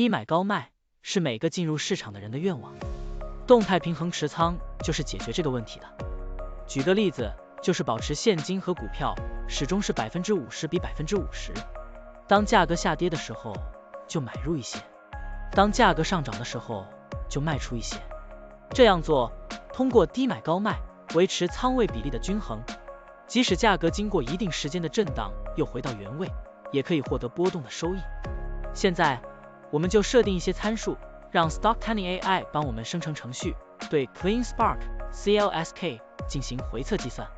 低买高卖是每个进入市场的人的愿望，动态平衡持仓就是解决这个问题的。举个例子，就是保持现金和股票始终是50%比50%，当价格下跌的时候就买入一些，当价格上涨的时候就卖出一些。这样做，通过低买高卖维持仓位比例的均衡，即使价格经过一定时间的震荡又回到原位，也可以获得波动的收益。现在我们就设定一些参数，让 Stocktunning AI 帮我们生成程序，对 CleanSpark CLSK 进行回测计算。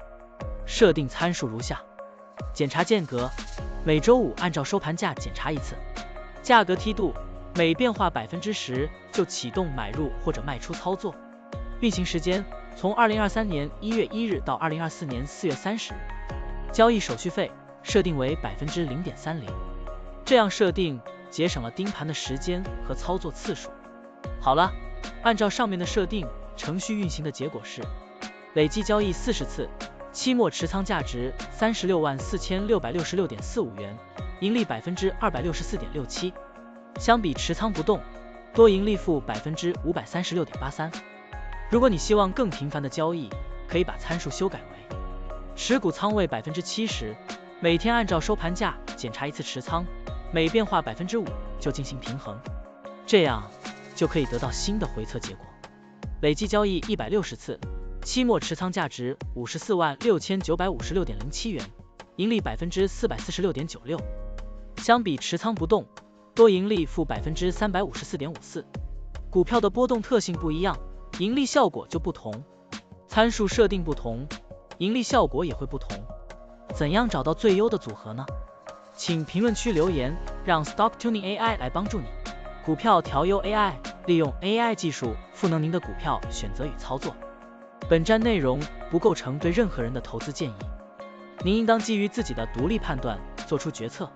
设定参数如下：检查间隔，每周五按照收盘价检查一次；价格梯度，每变化10%就启动买入或者卖出操作；运行时间从2023年1月1日到2024年4月30日；交易手续费设定为0.30%。这样设定节省了盯盘的时间和操作次数。好了，按照上面的设定，程序运行的结果是累计交易40次，期末持仓价值364666.45元，盈利264.67%。相比持仓不动，多盈利负536.83%。如果你希望更频繁的交易，可以把参数修改为持股仓位70%，每天按照收盘价检查一次持仓，每变化5%就进行平衡，这样就可以得到新的回测结果。累计交易160次，期末持仓价值546956.07元，盈利446.96%。相比持仓不动，多盈利负354.54%。股票的波动特性不一样，盈利效果就不同，参数设定不同，盈利效果也会不同。怎样找到最优的组合呢？请评论区留言，让 Stocktunning AI 来帮助你。股票调优 AI， 利用 AI 技术赋能您的股票选择与操作。本站内容不构成对任何人的投资建议，您应当基于自己的独立判断做出决策。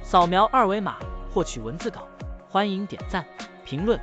扫描二维码获取文字稿，欢迎点赞、评论。